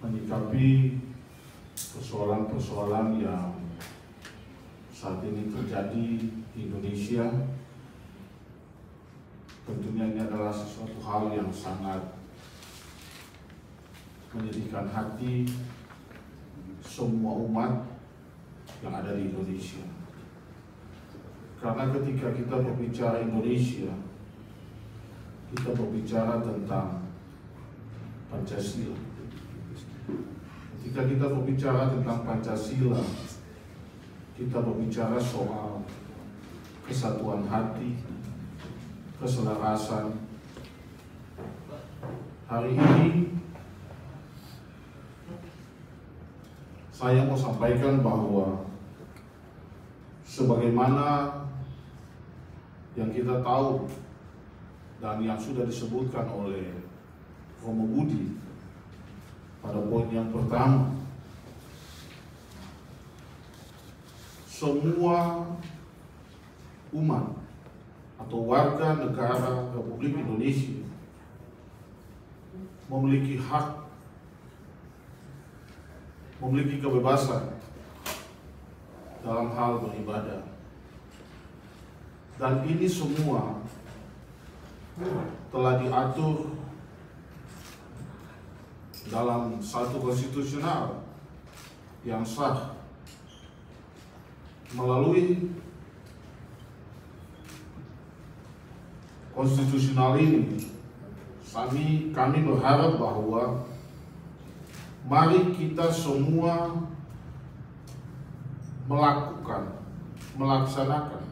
menyikapi persoalan-persoalan yang saat ini terjadi di Indonesia. Tentunya ini adalah sesuatu hal yang sangat menyedihkan hati semua umat yang ada di Indonesia. Karena ketika kita berbicara Indonesia, kita berbicara tentang Pancasila. Ketika kita berbicara tentang Pancasila, kita berbicara soal kesatuan hati, keselarasan. Hari ini saya mau sampaikan bahwa sebagaimana yang kita tahu dan yang sudah disebutkan oleh Romo Budi pada poin yang pertama, semua umat atau warga negara Republik Indonesia memiliki hak, memiliki kebebasan dalam hal beribadah. Dan ini semua telah diatur dalam satu konstitusional yang sah. Melalui konstitusional ini, kami berharap bahwa mari kita semua melaksanakan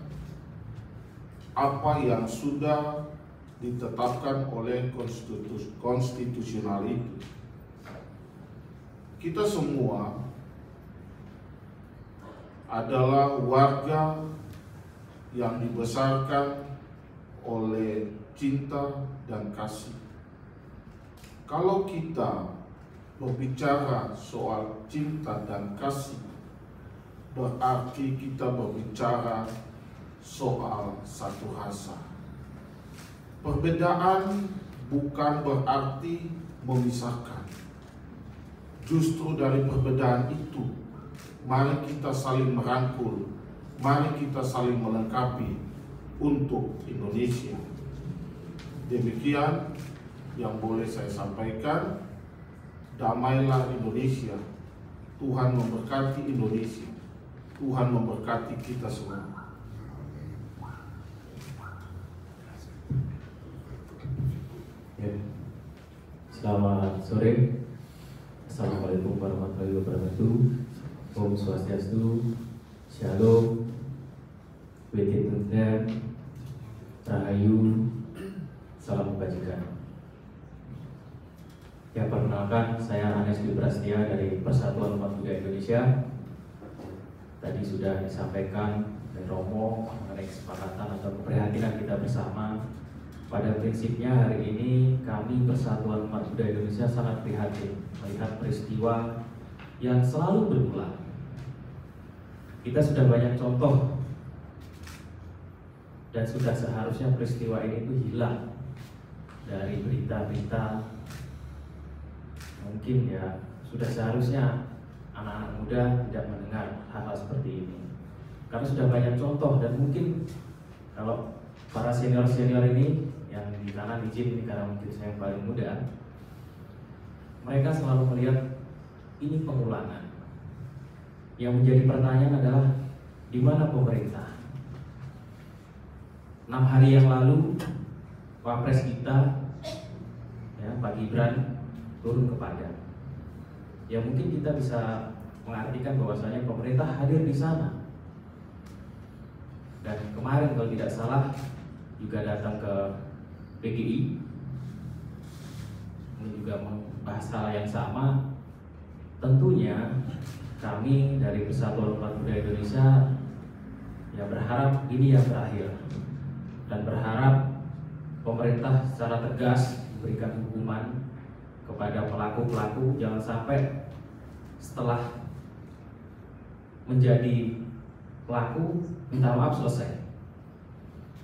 apa yang sudah ditetapkan oleh konstitusional itu. Kita semua adalah warga yang dibesarkan oleh cinta dan kasih. Kalau kita berbicara soal cinta dan kasih, berarti kita berbicara soal satu rasa. Perbedaan bukan berarti memisahkan. Justru dari perbedaan itu, mari kita saling merangkul, mari kita saling melengkapi untuk Indonesia. Demikian yang boleh saya sampaikan. Damailah Indonesia. Tuhan memberkati Indonesia. Tuhan memberkati kita semua. Ya. Selamat sore. Assalamualaikum warahmatullahi wabarakatuh. Om Swastiastu, Shalom, Witi Tunggal, Rahayu, Salam Kebajikan. Ya, perkenalkan, saya Anes Dwi Prastia dari Persatuan Umat Buddha Indonesia. Tadi sudah disampaikan oleh Romo mengenai kesepakatan atau keprihatinan kita bersama. Pada prinsipnya hari ini kami Persatuan Umat Buddha Indonesia sangat prihatin melihat peristiwa yang selalu berulang. Kita sudah banyak contoh dan sudah seharusnya peristiwa ini itu hilang dari berita-berita. Mungkin ya sudah seharusnya anak-anak muda tidak mendengar hal-hal seperti ini, karena sudah banyak contoh. Dan mungkin kalau para senior-senior ini yang di kanan izin ini karena mungkin saya yang paling muda, mereka selalu melihat ini pengulangan. Yang menjadi pertanyaan adalah di mana pemerintah? 6 hari yang lalu Wapres kita, ya, Pak Gibran turun ke Padang. Ya mungkin kita bisa mengartikan bahwasanya pemerintah hadir di sana. Dan kemarin kalau tidak salah juga datang ke PGI. Ini juga membahas hal yang sama. Tentunya kami dari Persatuan Umat Buddha Indonesia ya berharap ini yang terakhir, dan berharap pemerintah secara tegas memberikan hukuman kepada pelaku-pelaku. Jangan sampai setelah menjadi pelaku minta maaf selesai.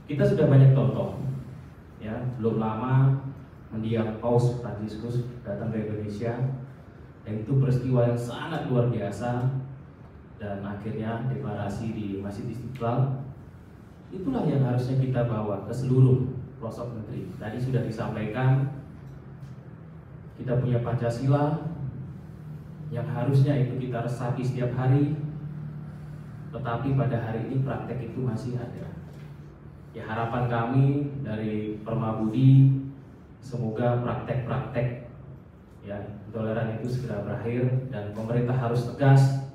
Kita sudah banyak contoh, ya belum lama mendiang Paus Fransiskus datang ke Indonesia. Dan itu peristiwa yang sangat luar biasa. Dan akhirnya deklarasi di Masjid Istiqlal, itulah yang harusnya kita bawa ke seluruh pelosok negeri. Tadi sudah disampaikan, kita punya Pancasila yang harusnya itu kita resapi setiap hari, tetapi pada hari ini praktek itu masih ada. Ya, harapan kami dari Permabudi, semoga praktek-praktek ya intoleran itu segera berakhir, dan pemerintah harus tegas,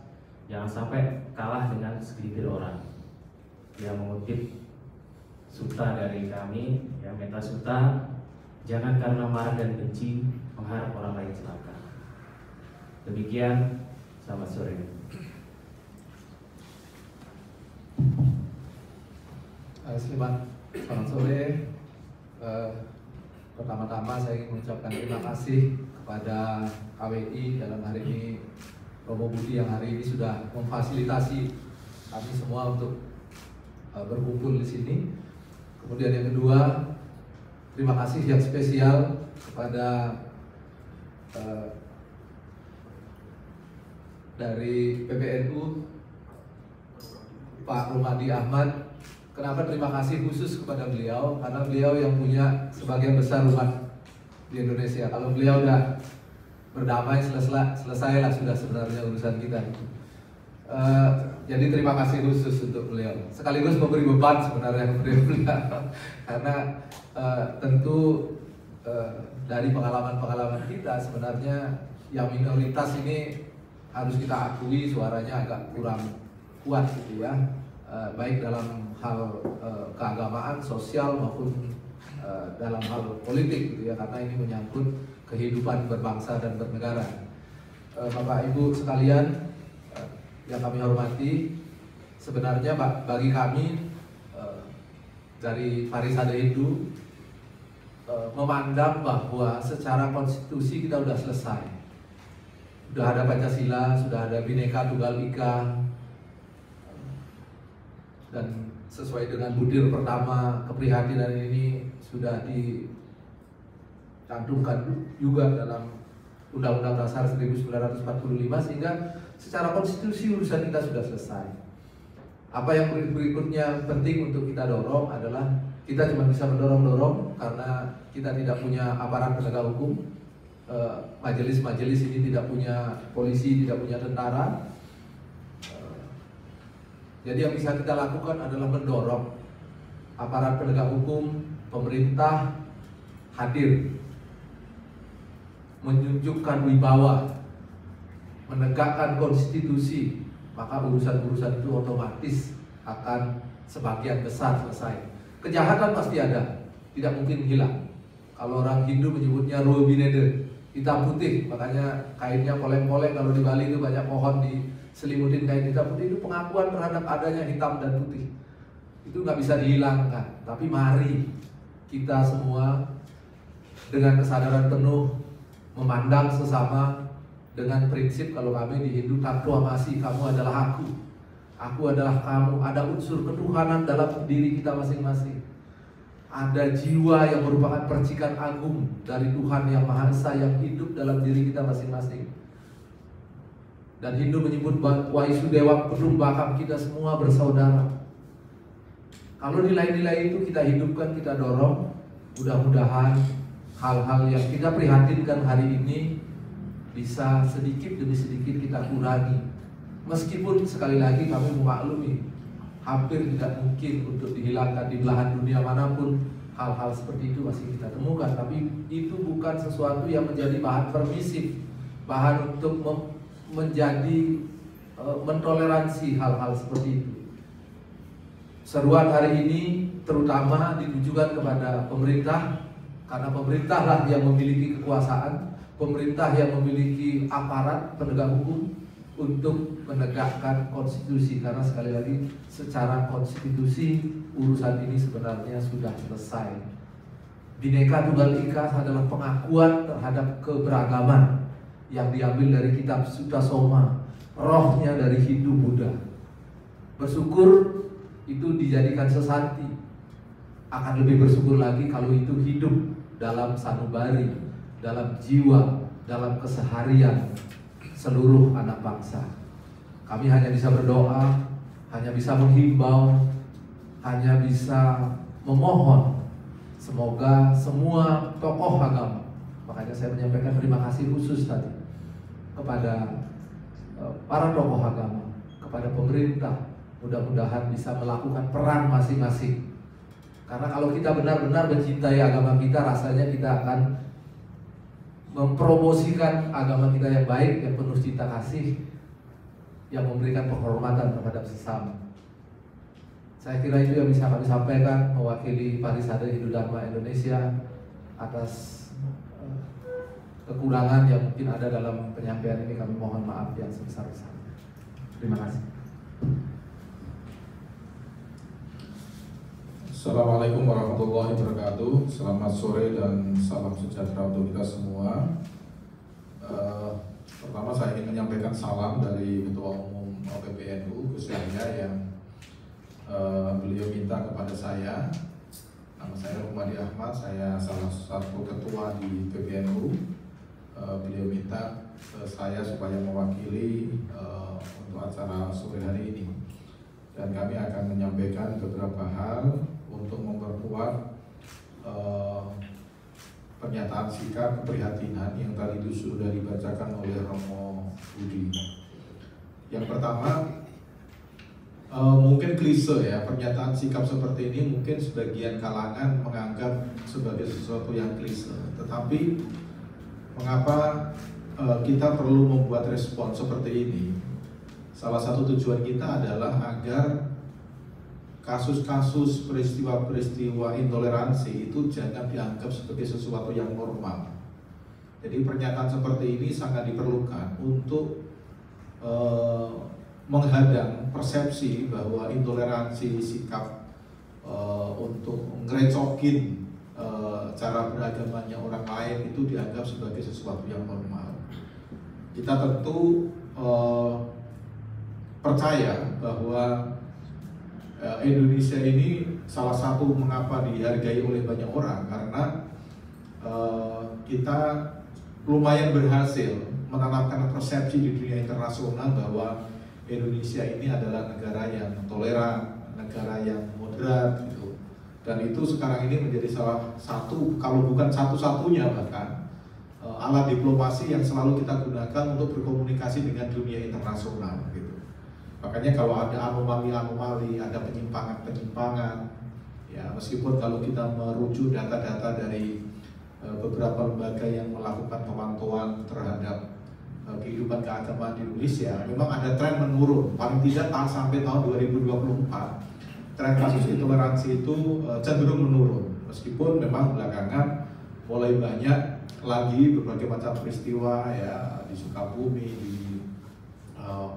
jangan sampai kalah dengan segelintir orang yang mengutip suta dari kami, yang meta suta, jangan karena marah dan benci mengharap orang lain celaka. Demikian, selamat sore. Selamat sore. Pertama-tama saya ingin mengucapkan terima kasih kepada KWI dalam hari ini, Romo Budi yang hari ini sudah memfasilitasi kami semua untuk berkumpul di sini. Kemudian yang kedua, terima kasih yang spesial kepada dari PBNU Pak Rumadi Ahmad. Kenapa terima kasih khusus kepada beliau? Karena beliau yang punya sebagian besar umat di Indonesia. Kalau beliau udah berdamai, selesailah sudah sebenarnya urusan kita. Jadi terima kasih khusus untuk beliau. Sekaligus memberi beban sebenarnya kepada beliau, karena tentu dari pengalaman-pengalaman kita sebenarnya yang minoritas ini harus kita akui suaranya agak kurang kuat gitu ya, baik dalam hal keagamaan, sosial maupun dalam hal politik gitu ya, karena ini menyangkut kehidupan berbangsa dan bernegara. Bapak Ibu sekalian yang kami hormati, sebenarnya bagi kami dari Parisade Hindu memandang bahwa secara konstitusi kita sudah selesai. Sudah ada Pancasila, sudah ada Bhinneka Tunggal Ika, dan sesuai dengan butir pertama keprihatinan ini sudah dicantumkan juga dalam Undang-Undang Dasar 1945, sehingga secara konstitusi urusan kita sudah selesai. Apa yang berikutnya penting untuk kita dorong adalah kita cuma bisa mendorong-dorong karena kita tidak punya aparat penegak hukum. Majelis-majelis ini tidak punya polisi, tidak punya tentara. Jadi yang bisa kita lakukan adalah mendorong aparat penegak hukum, pemerintah hadir, menunjukkan wibawa, menegakkan konstitusi, maka urusan-urusan itu otomatis akan sebagian besar selesai. Kejahatan pasti ada, tidak mungkin hilang. Kalau orang Hindu menyebutnya Ruobinede, hitam putih, makanya kainnya poleng-poleng. Kalau di Bali itu banyak pohon diselimutin kain hitam putih, itu pengakuan terhadap adanya hitam dan putih. Itu nggak bisa dihilangkan. Tapi mari kita semua dengan kesadaran penuh memandang sesama dengan prinsip, kalau kami di Hindu, taklamasi, kamu adalah aku adalah kamu. Ada unsur ketuhanan dalam diri kita masing-masing. Ada jiwa yang merupakan percikan agung dari Tuhan yang Maha Esa yang hidup dalam diri kita masing-masing. Dan Hindu menyebut Waisudewa Kutumbakam, kita semua bersaudara. Kalau nilai-nilai itu kita hidupkan, kita dorong, mudah-mudahan hal-hal yang kita prihatinkan hari ini bisa sedikit demi sedikit kita kurangi. Meskipun sekali lagi kami memaklumi hampir tidak mungkin untuk dihilangkan di belahan dunia manapun, hal-hal seperti itu masih kita temukan. Tapi itu bukan sesuatu yang menjadi bahan permisif, bahan untuk menjadi mentoleransi hal-hal seperti itu. Seruan hari ini terutama ditujukan kepada pemerintah, karena pemerintah lah yang memiliki kekuasaan, pemerintah yang memiliki aparat penegak hukum untuk menegakkan konstitusi. Karena sekali lagi secara konstitusi urusan ini sebenarnya sudah selesai. Bhinneka Tunggal Ika adalah pengakuan terhadap keberagaman yang diambil dari kitab Sutta Soma, rohnya dari Hindu Buddha. Bersyukur itu dijadikan sesanti. Akan lebih bersyukur lagi kalau itu hidup dalam sanubari, dalam jiwa, dalam keseharian seluruh anak bangsa. Kami hanya bisa berdoa, hanya bisa menghimbau, hanya bisa memohon semoga semua tokoh agama, makanya saya menyampaikan terima kasih khusus tadi kepada para tokoh agama, kepada pemerintah, mudah-mudahan bisa melakukan peran masing-masing. Karena kalau kita benar-benar mencintai agama kita, rasanya kita akan mempromosikan agama kita yang baik, yang penuh cinta kasih, yang memberikan penghormatan terhadap sesama. Saya kira itu yang bisa kami sampaikan mewakili Parisade Hindu Dharma Indonesia atas kekurangan yang mungkin ada dalam penyampaian ini. Kami mohon maaf yang sebesar-besarnya. Terima kasih. Assalamualaikum warahmatullahi wabarakatuh. Selamat sore dan salam sejahtera untuk kita semua. Pertama saya ingin menyampaikan salam dari Ketua Umum PBNU Gus Yahya yang beliau minta kepada saya. Nama saya Rumadi Ahmad, saya salah satu ketua di PBNU. Beliau minta saya supaya mewakili untuk acara sore hari ini, dan kami akan menyampaikan beberapa hal untuk memperkuat pernyataan sikap keprihatinan yang tadi itu sudah dibacakan oleh Romo Budi. Yang pertama, mungkin klise ya, pernyataan sikap seperti ini mungkin sebagian kalangan menganggap sebagai sesuatu yang klise. Tetapi mengapa kita perlu membuat respon seperti ini? Salah satu tujuan kita adalah agar kasus-kasus peristiwa-peristiwa intoleransi itu jangan dianggap sebagai sesuatu yang normal. Jadi pernyataan seperti ini sangat diperlukan untuk menghadang persepsi bahwa intoleransi, sikap untuk ngerecokin cara beragamanya orang lain itu dianggap sebagai sesuatu yang normal. Kita tentu percaya bahwa Indonesia ini salah satu mengapa dihargai oleh banyak orang karena kita lumayan berhasil menanamkan persepsi di dunia internasional bahwa Indonesia ini adalah negara yang toleran, negara yang moderat gitu. Dan itu sekarang ini menjadi salah satu, kalau bukan satu-satunya bahkan alat diplomasi yang selalu kita gunakan untuk berkomunikasi dengan dunia internasional gitu. Makanya kalau ada anomali-anomali, ada penyimpangan-penyimpangan, ya meskipun kalau kita merujuk data-data dari beberapa lembaga yang melakukan pemantauan terhadap kehidupan keagamaan di Indonesia, memang ada tren menurun. Paling tidak sampai tahun 2024, tren kasus intoleransi itu cenderung menurun. Meskipun memang belakangan mulai banyak lagi berbagai macam peristiwa ya di Sukabumi, di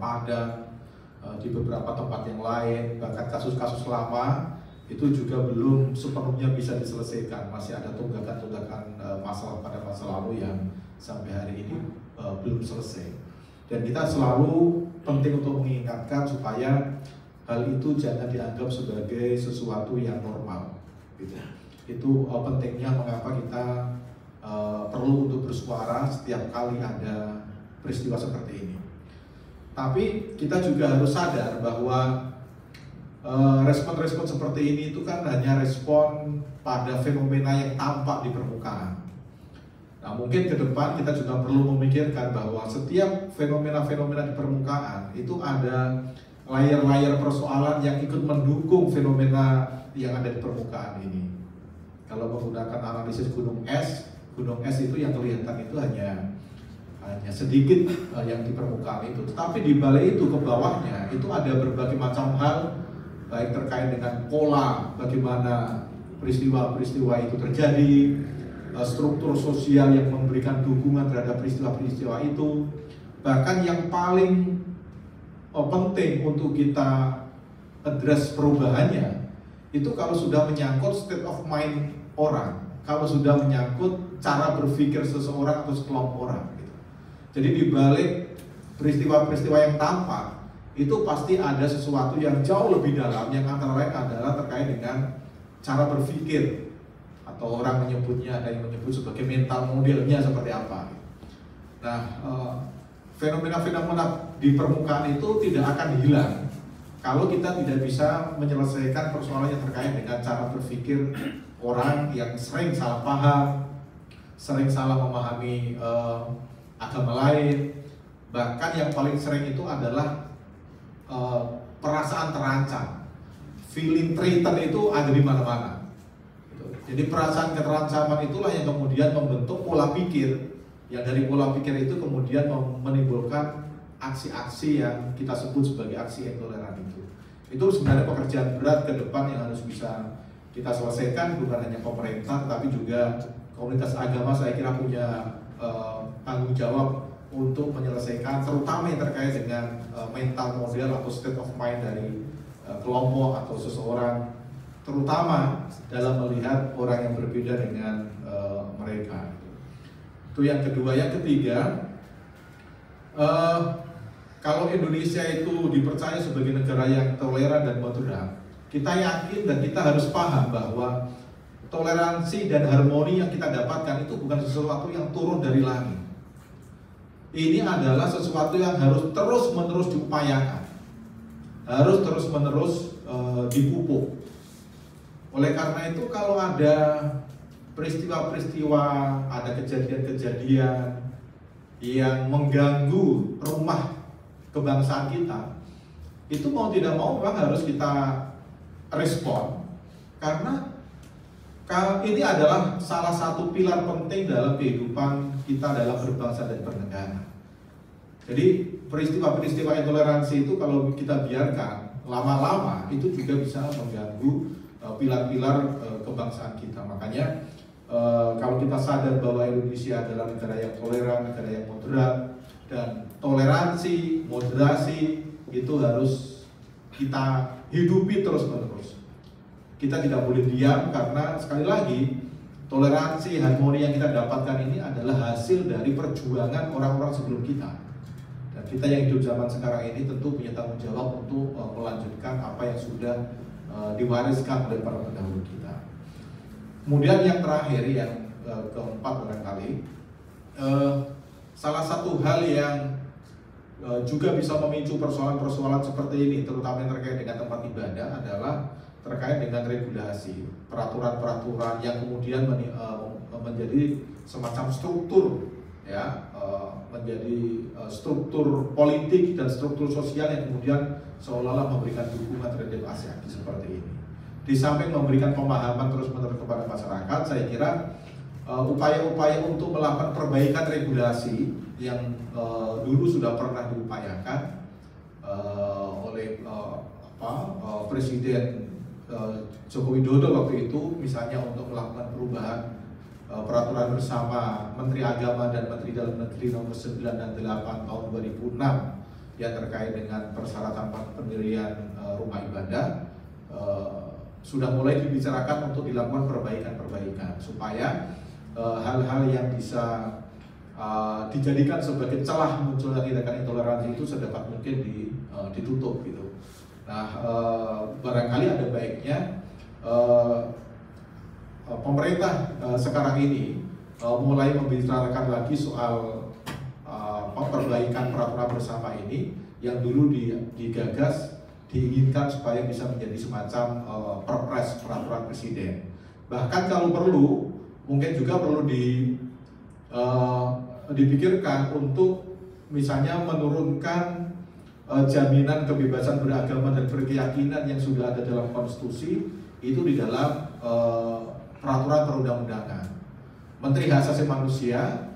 Padang, di beberapa tempat yang lain, bahkan kasus-kasus lama itu juga belum sepenuhnya bisa diselesaikan. Masih ada tunggakan-tunggakan masalah pada masa lalu yang sampai hari ini belum selesai. Dan kita selalu penting untuk mengingatkan supaya hal itu jangan dianggap sebagai sesuatu yang normal. Gitu. Itu pentingnya mengapa kita perlu untuk bersuara setiap kali ada peristiwa seperti ini. Tapi kita juga harus sadar bahwa respon-respon seperti ini itu kan hanya respon pada fenomena yang tampak di permukaan. Nah, mungkin ke depan kita juga perlu memikirkan bahwa setiap fenomena-fenomena di permukaan itu ada layar-layar persoalan yang ikut mendukung fenomena yang ada di permukaan ini. Kalau menggunakan analisis gunung es itu yang kelihatan itu hanya sedikit yang di permukaan itu, tetapi di balik itu ke bawahnya itu ada berbagai macam hal, baik terkait dengan pola bagaimana peristiwa-peristiwa itu terjadi, struktur sosial yang memberikan dukungan terhadap peristiwa-peristiwa itu, bahkan yang paling penting untuk kita address perubahannya itu kalau sudah menyangkut state of mind orang, kalau sudah menyangkut cara berpikir seseorang atau sekelompok orang. Jadi di balik peristiwa-peristiwa yang tampak itu pasti ada sesuatu yang jauh lebih dalam, yang antara lain adalah terkait dengan cara berpikir, atau orang menyebutnya, ada yang menyebut sebagai mental modelnya seperti apa. Nah, fenomena-fenomena di permukaan itu tidak akan hilang kalau kita tidak bisa menyelesaikan persoalan yang terkait dengan cara berpikir orang yang sering salah paham, sering salah memahami agama lain, bahkan yang paling sering itu adalah perasaan terancam, feeling threatened itu ada di mana-mana. Jadi perasaan keterancaman itulah yang kemudian membentuk pola pikir, yang dari pola pikir itu kemudian menimbulkan aksi-aksi yang kita sebut sebagai aksi intoleran itu. Itu sebenarnya pekerjaan berat ke depan yang harus bisa kita selesaikan, bukan hanya pemerintah tapi juga komunitas agama. Saya kira punya tanggung jawab untuk menyelesaikan, terutama yang terkait dengan mental model atau state of mind dari kelompok atau seseorang, terutama dalam melihat orang yang berbeda dengan mereka. Itu yang kedua. Yang ketiga, kalau Indonesia itu dipercaya sebagai negara yang toleran dan moderat, kita yakin dan kita harus paham bahwa toleransi dan harmoni yang kita dapatkan itu bukan sesuatu yang turun dari langit. Ini adalah sesuatu yang harus terus-menerus diupayakan, harus terus-menerus dipupuk. Oleh karena itu, kalau ada peristiwa-peristiwa, ada kejadian-kejadian yang mengganggu rumah kebangsaan kita, itu mau tidak mau memang harus kita respon, karena ini adalah salah satu pilar penting dalam kehidupan kita dalam berbangsa dan bernegara. Jadi peristiwa-peristiwa intoleransi itu kalau kita biarkan lama-lama itu juga bisa mengganggu pilar-pilar kebangsaan kita. Makanya kalau kita sadar bahwa Indonesia adalah negara yang toleran, negara yang moderat, dan toleransi, moderasi itu harus kita hidupi terus-menerus. Kita tidak boleh diam, karena sekali lagi toleransi, harmoni yang kita dapatkan ini adalah hasil dari perjuangan orang-orang sebelum kita. Dan kita yang hidup zaman sekarang ini tentu punya tanggung jawab untuk melanjutkan apa yang sudah diwariskan oleh para pendahulu kita. Kemudian yang terakhir, yang keempat barangkali, salah satu hal yang juga bisa memicu persoalan-persoalan seperti ini, terutama yang terkait dengan tempat ibadah, adalah terkait dengan regulasi, peraturan-peraturan yang kemudian menjadi semacam struktur, ya, menjadi struktur politik dan struktur sosial yang kemudian seolah-olah memberikan dukungan terhadap aksi-aksi seperti ini. Di samping memberikan pemahaman terus-menerus kepada masyarakat, saya kira upaya-upaya untuk melakukan perbaikan regulasi yang dulu sudah pernah diupayakan oleh Presiden Joko Widodo waktu itu, misalnya untuk melakukan perubahan peraturan bersama Menteri Agama dan Menteri Dalam Negeri nomor 9 dan 8 tahun 2006 yang terkait dengan persyaratan pendirian rumah ibadah, sudah mulai dibicarakan untuk dilakukan perbaikan-perbaikan supaya hal-hal yang bisa dijadikan sebagai celah munculnya tindakan intoleransi itu sedapat mungkin ditutup gitu. Nah, barangkali ada baiknya pemerintah sekarang ini mulai membicarakan lagi soal perbaikan peraturan bersama ini yang dulu digagas, diinginkan supaya bisa menjadi semacam perpres, peraturan presiden. Bahkan kalau perlu, mungkin juga perlu dipikirkan untuk misalnya menurunkan jaminan kebebasan beragama dan berkeyakinan yang sudah ada dalam konstitusi itu di dalam peraturan perundang-undangan. Menteri Hak Asasi Manusia,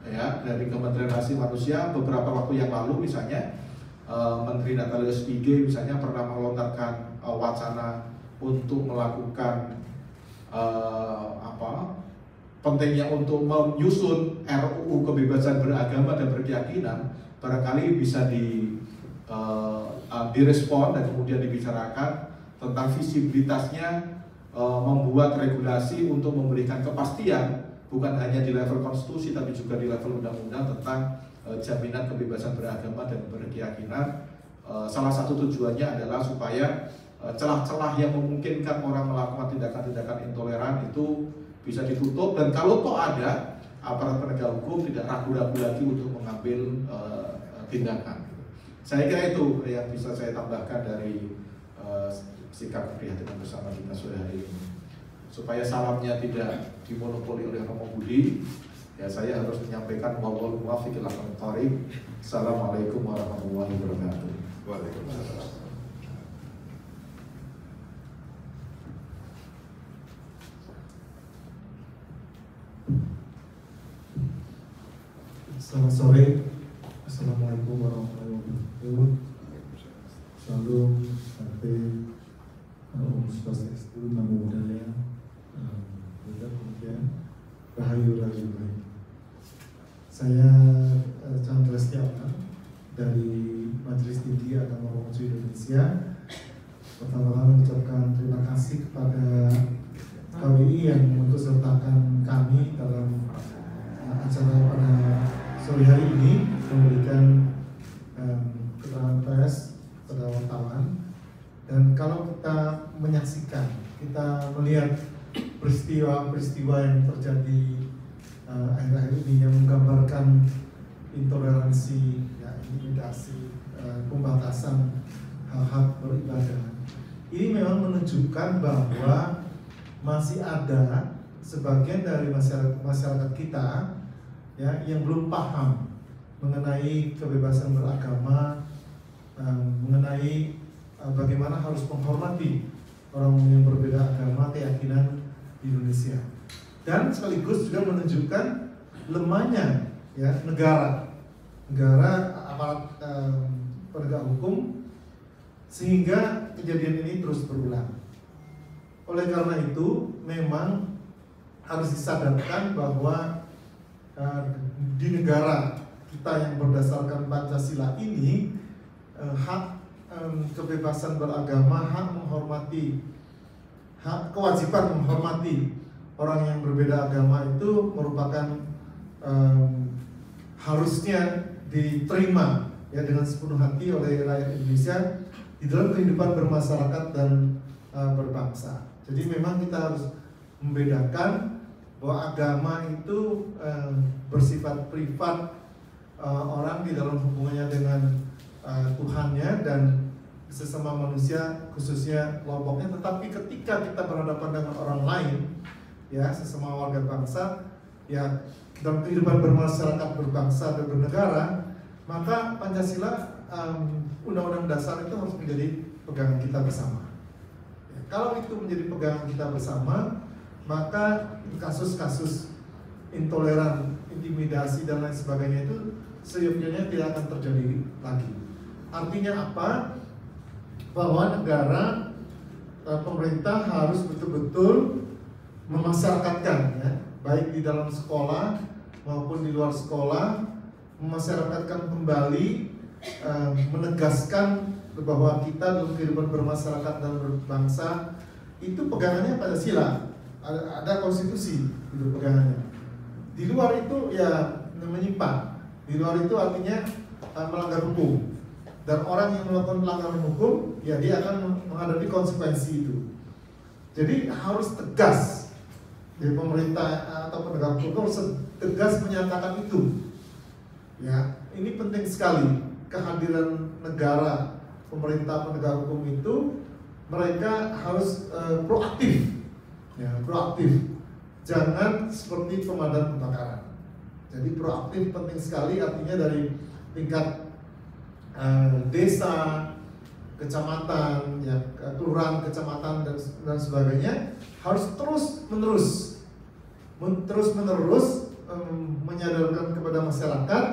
ya, dari Kementerian Hak Asasi Manusia beberapa waktu yang lalu misalnya Menteri Natalius Pigai misalnya pernah melontarkan wacana untuk melakukan pentingnya untuk menyusun RUU kebebasan beragama dan berkeyakinan. Barangkali bisa direspon dan kemudian dibicarakan tentang visibilitasnya, membuat regulasi untuk memberikan kepastian bukan hanya di level konstitusi tapi juga di level undang-undang tentang jaminan kebebasan beragama dan berkeyakinan. Salah satu tujuannya adalah supaya celah-celah yang memungkinkan orang melakukan tindakan-tindakan intoleran itu bisa ditutup, dan kalau toh ada aparat penegak hukum tidak ragu-ragu lagi untuk mengambil tindakan. Saya kira itu yang bisa saya tambahkan dari sikap keprihatinan bersama kita sore hari ini. Supaya salamnya tidak dimonopoli oleh Romo Budi, ya saya harus menyampaikan wallahul muwaffiq ila aqwamit thoriq. Assalamualaikum warahmatullahi wabarakatuh. Waalaikumsalam. Selamat sore. Assalamualaikum warahmatullahi wabarakatuh. Shalom, Ate, Om Swastiastu, Namo Buddhaya, Buddha kemudian Rahayu Rahayu. Saya Chandra Setiawan dari Majelis Tinggi Agama Konghucu Indonesia. Pertama-tama mengucapkan terima kasih kepada KWI yang mengikutsertakan kami dalam acara pada sore hari ini, memberikan keterangan pers pada wartawan. Dan kalau kita menyaksikan, kita melihat peristiwa-peristiwa yang terjadi akhir-akhir ini yang menggambarkan intoleransi, ya, intimidasi, pembatasan hak-hak beribadah, ini memang menunjukkan bahwa masih ada sebagian dari masyarakat kita, ya, yang belum paham mengenai kebebasan beragama, mengenai bagaimana harus menghormati orang yang berbeda agama, keyakinan di Indonesia, dan sekaligus juga menunjukkan lemahnya, ya, negara aparat penegak hukum, sehingga kejadian ini terus berulang. Oleh karena itu memang harus disadarkan bahwa di negara kita yang berdasarkan Pancasila ini, hak kebebasan beragama, hak menghormati, hak kewajiban menghormati orang yang berbeda agama itu merupakan harusnya diterima, ya, dengan sepenuh hati oleh rakyat Indonesia di dalam kehidupan bermasyarakat dan berbangsa. Jadi memang kita harus membedakan bahwa agama itu bersifat privat, orang di dalam hubungannya dengan Tuhannya dan sesama manusia, khususnya kelompoknya. Tetapi ketika kita berhadapan dengan orang lain, ya, sesama warga bangsa, ya, dalam kehidupan bermasyarakat, berbangsa dan bernegara, maka Pancasila, Undang-Undang Dasar itu harus menjadi pegangan kita bersama. Ya, kalau itu menjadi pegangan kita bersama, maka kasus-kasus intoleran, intimidasi dan lain sebagainya itu seyogyanya tidak akan terjadi lagi. Artinya apa? Bahwa negara, pemerintah harus betul-betul memasyarakatkan, ya, baik di dalam sekolah maupun di luar sekolah, memasyarakatkan kembali, menegaskan bahwa kita dalam kehidupan bermasyarakat dan berbangsa itu pegangannya Pancasila. Ada konstitusi itu pegangannya. Di luar itu ya menyimpang. Di luar itu artinya melanggar hukum. Dan orang yang melakukan pelanggaran hukum, ya dia akan menghadapi konsekuensi itu. Jadi harus tegas dari pemerintah atau penegak hukum harus tegas menyatakan itu. Ya, ini penting sekali kehadiran negara, pemerintah penegak hukum itu, mereka harus proaktif. Ya, proaktif, jangan seperti pemadam kebakaran. Jadi proaktif penting sekali, artinya dari tingkat desa, kecamatan, ya, kelurahan, kecamatan dan sebagainya harus terus menerus menyadarkan kepada masyarakat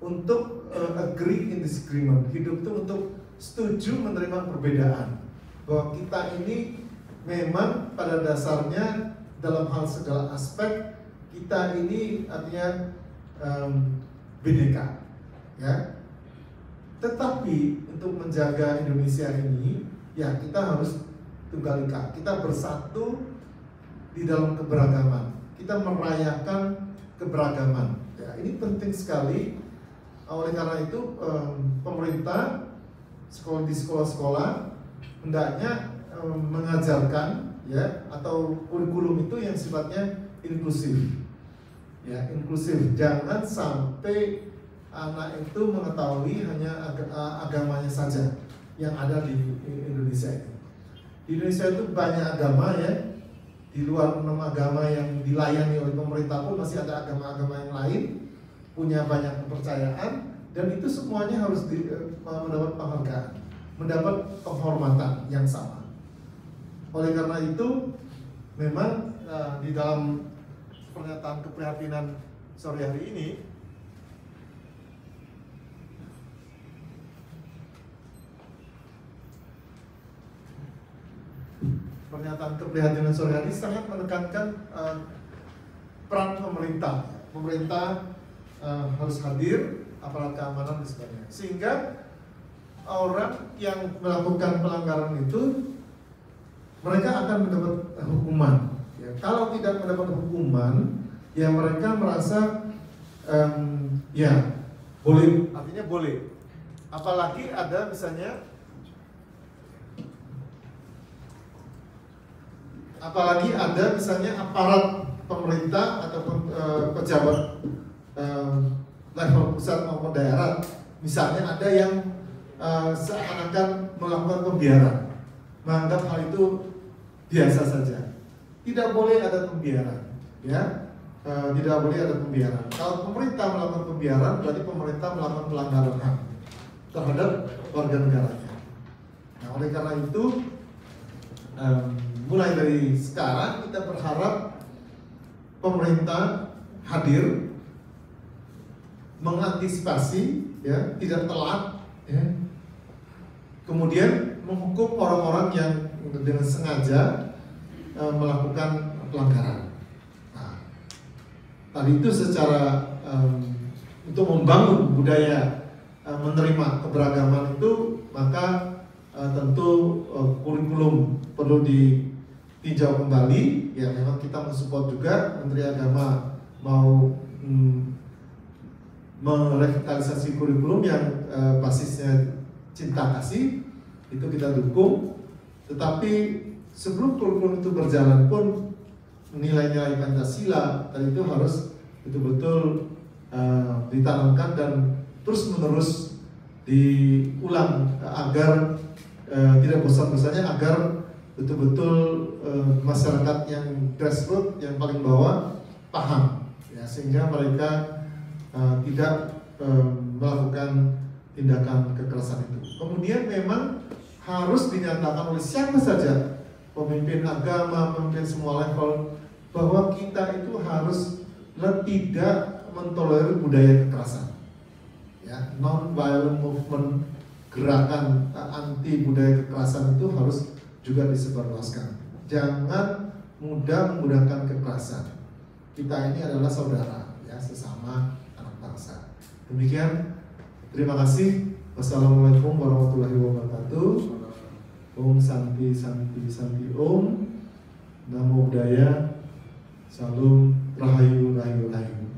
untuk agree in disagreement. Hidup itu untuk setuju menerima perbedaan, bahwa kita ini memang pada dasarnya dalam hal segala aspek kita ini artinya bineka, ya. Tetapi untuk menjaga Indonesia ini, ya, kita harus tunggal ika. Kita bersatu di dalam keberagaman. Kita merayakan keberagaman. Ya, ini penting sekali. Oleh karena itu pemerintah di sekolah-sekolah hendaknya mengajarkan, ya, atau kurikulum itu yang sifatnya inklusif, ya, inklusif. Jangan sampai anak itu mengetahui hanya agamanya saja yang ada di Indonesia ini. Di Indonesia itu banyak agama ya. Di luar 6 agama yang dilayani oleh pemerintah pun masih ada agama-agama yang lain, punya banyak kepercayaan, dan itu semuanya harus mendapat penghargaan, mendapat penghormatan yang sama. Oleh karena itu, memang di dalam pernyataan keprihatinan sore hari ini, pernyataan keprihatinan sore hari sangat menekankan peran pemerintah. Pemerintah harus hadir, aparat keamanan dan sebagainya, sehingga orang yang melakukan pelanggaran itu mereka akan mendapat hukuman. Ya, kalau tidak mendapat hukuman, ya mereka merasa ya boleh, artinya boleh. Apalagi ada misalnya, aparat pemerintah ataupun pejabat level pusat maupun daerah, misalnya ada yang seakan-akan melakukan pembiaran, menganggap hal itu biasa saja. Tidak boleh ada pembiaran, ya, tidak boleh ada pembiaran. Kalau pemerintah melakukan pembiaran, berarti pemerintah melakukan pelanggaran HAM terhadap warga negaranya. Nah, oleh karena itu, mulai dari sekarang kita berharap pemerintah hadir, mengantisipasi, ya, tidak telat, ya. Kemudian menghukum orang-orang yang dengan sengaja melakukan pelanggaran. Nah, tadi itu secara untuk membangun budaya menerima keberagaman itu, maka tentu kurikulum perlu ditinjau kembali. Ya, memang kita mensupport juga Menteri Agama mau merevitalisasi kurikulum yang basisnya cinta kasih, itu kita dukung. Tetapi sebelum kurikulum itu berjalan pun, nilai-nilai Pancasila tadi itu harus betul-betul ditanamkan dan terus-menerus diulang agar tidak bosan-bosannya, agar betul-betul masyarakat yang grassroots, yang paling bawah paham, ya, sehingga mereka tidak melakukan tindakan kekerasan itu. Kemudian memang harus dinyatakan oleh siapa saja, pemimpin agama, pemimpin semua level, bahwa kita itu harus tidak mentolerir budaya kekerasan. Ya, non-violent movement, gerakan anti budaya kekerasan itu harus juga disebarluaskan. Jangan mudah menggunakan kekerasan. Kita ini adalah saudara, ya, sesama anak bangsa. Demikian, terima kasih. Wassalamualaikum warahmatullahi wabarakatuh. Om Santi Santi Santi Om. Namo Buddhaya. Salam Rahayu Rahayu Rahayu.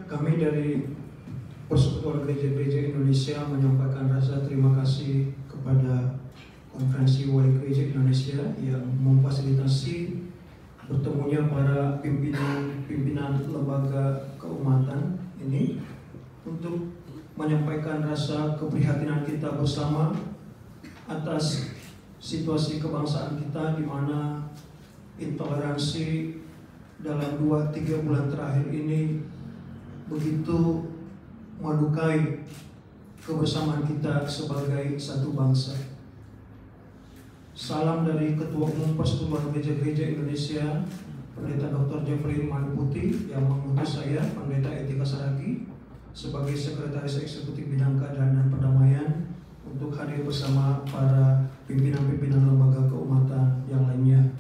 Kami dari Persekutuan Gereja-Gereja Indonesia menyampaikan rasa terima kasih kepada Konferensi Wali Gereja Indonesia yang memfasilitasi bertemunya para pimpinan lembaga keumatan ini untuk menyampaikan rasa keprihatinan kita bersama atas situasi kebangsaan kita, di mana intoleransi dalam 2-3 bulan terakhir ini begitu melukai kebersamaan kita sebagai satu bangsa. Salam dari Ketua Umum Persekutuan Gereja-Gereja Indonesia, Pendeta Dr. Jeffrey Manuputi, yang mengutus saya, Pendeta Etika Saragi, sebagai Sekretaris Eksekutif Bidang Keadilan dan Perdamaian, untuk hadir bersama para pimpinan-pimpinan lembaga keumatan yang lainnya.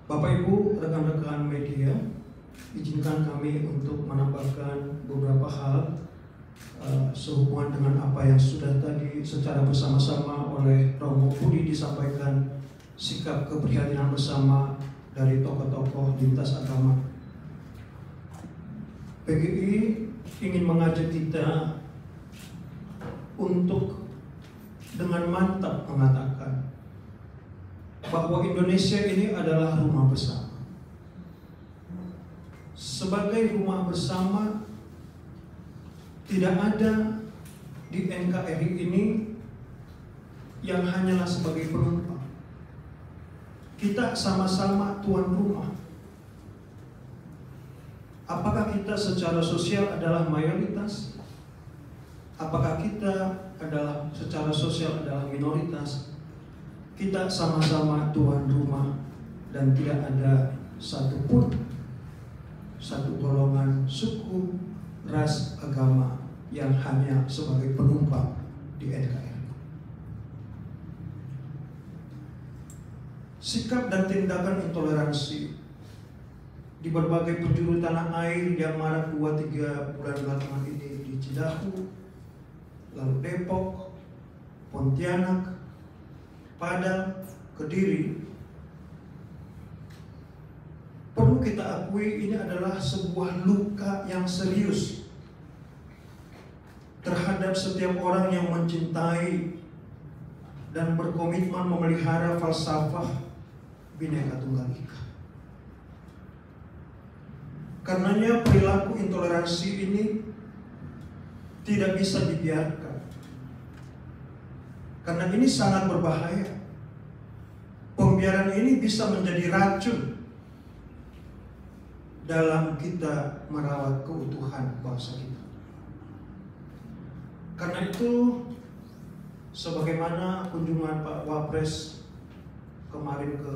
Bapak Ibu, rekan-rekan media, izinkan kami untuk menambahkan beberapa hal sehubungan dengan apa yang sudah tadi secara bersama-sama oleh Romo Budi disampaikan, sikap keprihatinan bersama dari tokoh-tokoh lintas agama. PGI ingin mengajak kita untuk dengan mantap mengatakan bahwa Indonesia ini adalah rumah bersama. Sebagai rumah bersama, tidak ada di NKRI ini yang hanyalah sebagai penumpang. Kita sama-sama tuan rumah. Apakah kita secara sosial adalah mayoritas? Apakah kita adalah secara sosial adalah minoritas? Kita sama-sama tuan rumah dan tidak ada satupun satu golongan, suku, ras, agama yang hanya sebagai penumpang di NKRI. Sikap dan tindakan intoleransi di berbagai penjuru tanah air yang marak 2-3 bulan belakangan ini di Cidahu, lalu Depok, Pontianak, Padang, Kediri, perlu kita akui ini adalah sebuah luka yang serius terhadap setiap orang yang mencintai dan berkomitmen memelihara falsafah Bhinneka Tunggal Ika. Karenanya perilaku intoleransi ini tidak bisa dibiarkan. Karena ini sangat berbahaya. Pembiaran ini bisa menjadi racun dalam kita merawat keutuhan bangsa kita. Karena itu, sebagaimana kunjungan Pak Wapres kemarin ke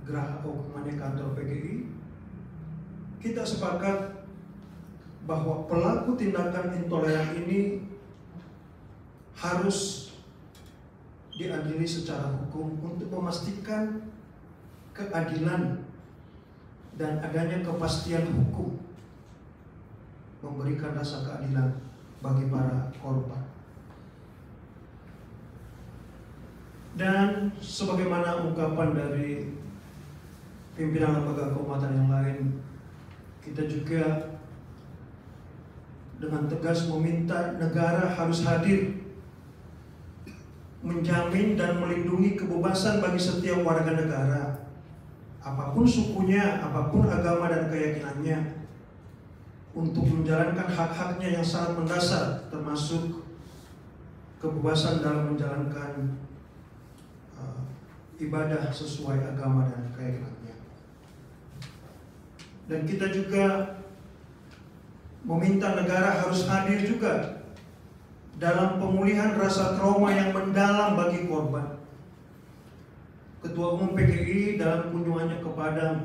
Geraha Hukumannya kantor PGI, kita sepakat bahwa pelaku tindakan intoleran ini harus diadili secara hukum untuk memastikan keadilan dan adanya kepastian hukum, memberikan rasa keadilan bagi para korban. Dan sebagaimana ungkapan dari pimpinan lembaga keumatan yang lain, kita juga dengan tegas meminta negara harus hadir menjamin dan melindungi kebebasan bagi setiap warga negara, apapun sukunya, apapun agama dan keyakinannya, untuk menjalankan hak-haknya yang sangat mendasar, termasuk kebebasan dalam menjalankan ibadah sesuai agama dan keyakinannya. Dan kita juga meminta negara harus hadir juga dalam pemulihan rasa trauma yang mendalam bagi korban. Ketua Umum PGI dalam kunjungannya ke Padang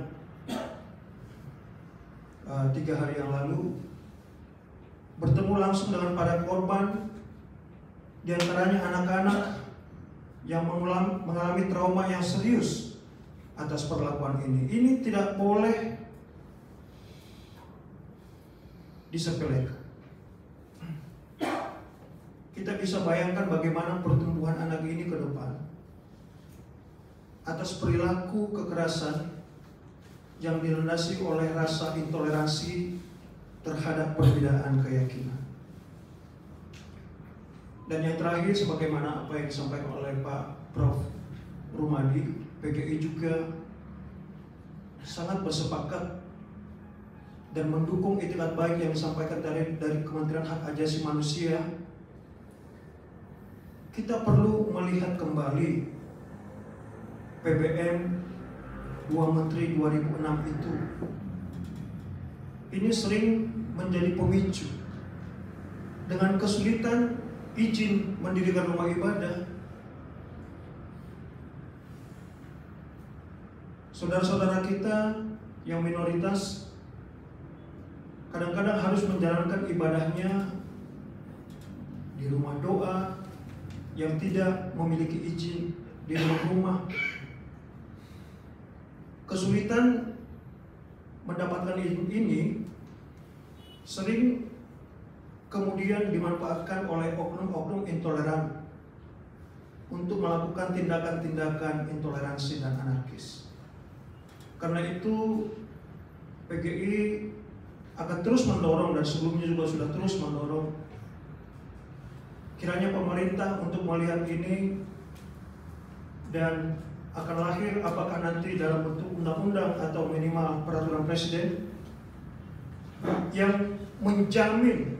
3 hari yang lalu bertemu langsung dengan para korban, diantaranya anak-anak yang mengalami trauma yang serius atas perlakuan ini. Ini tidak boleh disepelekan. Kita bisa bayangkan bagaimana pertumbuhan anak ini ke depan atas perilaku kekerasan yang dilandasi oleh rasa intoleransi terhadap perbedaan keyakinan. Dan yang terakhir, sebagaimana apa yang disampaikan oleh Pak Prof. Rumadi, PGI juga sangat bersepakat dan mendukung itikat baik yang disampaikan dari Kementerian Hak Asasi Manusia. Kita perlu melihat kembali PBM 2 Menteri 2006 itu. Ini sering menjadi pemicu. Dengan kesulitan izin mendirikan rumah ibadah, saudara-saudara kita yang minoritas kadang-kadang harus menjalankan ibadahnya di rumah doa yang tidak memiliki izin di rumah. Kesulitan mendapatkan izin ini sering kemudian dimanfaatkan oleh oknum-oknum intoleran untuk melakukan tindakan-tindakan intoleransi dan anarkis. Karena itu PGI akan terus mendorong, dan sebelumnya juga sudah terus mendorong, kiranya pemerintah untuk melihat ini dan akan lahir apakah nanti dalam bentuk undang-undang atau minimal peraturan presiden yang menjamin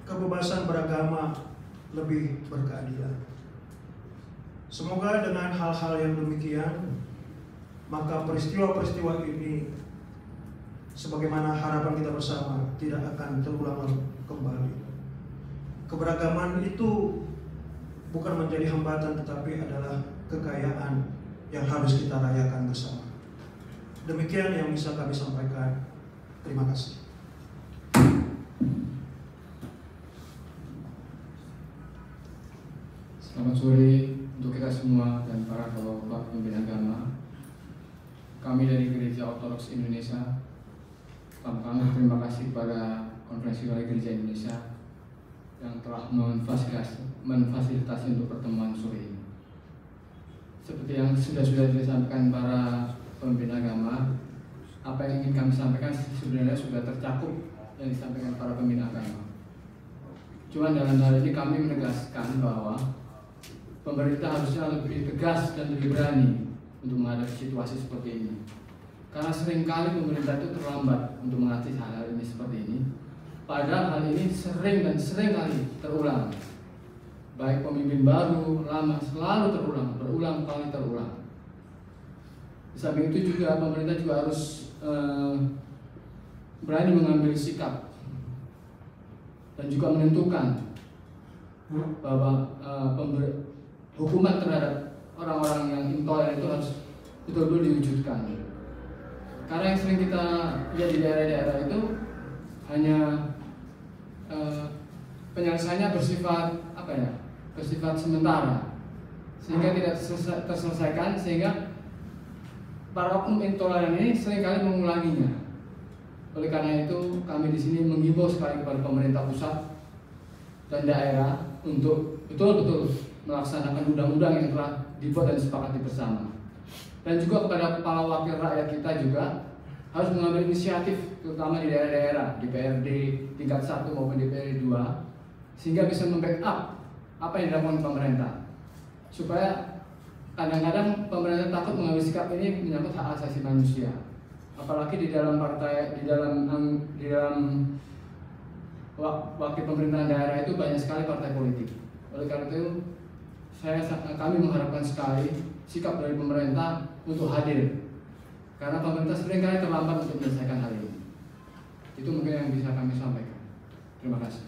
kebebasan beragama lebih berkeadilan. Semoga dengan hal-hal yang demikian, maka peristiwa-peristiwa ini sebagaimana harapan kita bersama tidak akan terulang kembali. Keberagaman itu bukan menjadi hambatan, tetapi adalah kekayaan yang harus kita rayakan bersama. Demikian yang bisa kami sampaikan. Terima kasih. Selamat sore untuk kita semua dan para bapak pemimpin agama. Kami dari Gereja Ortodoks Indonesia pertama terima kasih kepada Konferensi Wali Gereja Indonesia yang telah memfasilitasi untuk pertemuan sore ini. Seperti yang sudah disampaikan para pemimpin agama, apa yang ingin kami sampaikan sebenarnya sudah tercakup yang disampaikan para pemimpin agama. Cuman dalam hal ini kami menegaskan bahwa pemerintah harusnya lebih tegas dan lebih berani untuk menghadapi situasi seperti ini. Karena seringkali pemerintah itu terlambat untuk mengatasi hal ini seperti ini. Padahal hal ini sering kali terulang. Baik pemimpin baru, lama, selalu terulang, berulang kali terulang. Di samping itu juga pemerintah juga harus berani mengambil sikap dan juga menentukan bahwa hukuman terhadap orang-orang yang intoleran itu harus betul-betul diwujudkan. Karena yang sering kita lihat di daerah-daerah itu hanya penyelesaiannya bersifat sementara, sehingga tidak terselesaikan, sehingga para oknum intoleran ini seringkali mengulanginya. Oleh karena itu kami di sini menghimbau sekali kepada pemerintah pusat dan daerah untuk betul-betul melaksanakan undang-undang yang telah dibuat dan disepakati bersama. Dan juga kepada kepala wakil rakyat kita juga harus mengambil inisiatif, terutama di daerah-daerah, DPRD tingkat 1 maupun DPRD 2, sehingga bisa membackup apa yang dilakukan pemerintah. Supaya kadang-kadang pemerintah takut mengambil sikap ini menyangkut hak asasi manusia. Apalagi di dalam wakil pemerintahan daerah itu banyak sekali partai politik. Oleh karena itu kami mengharapkan sekali sikap dari pemerintah untuk hadir, karena pemerintah seringkali terlambat untuk menyelesaikan hal ini. Itu mungkin yang bisa kami sampaikan. Terima kasih.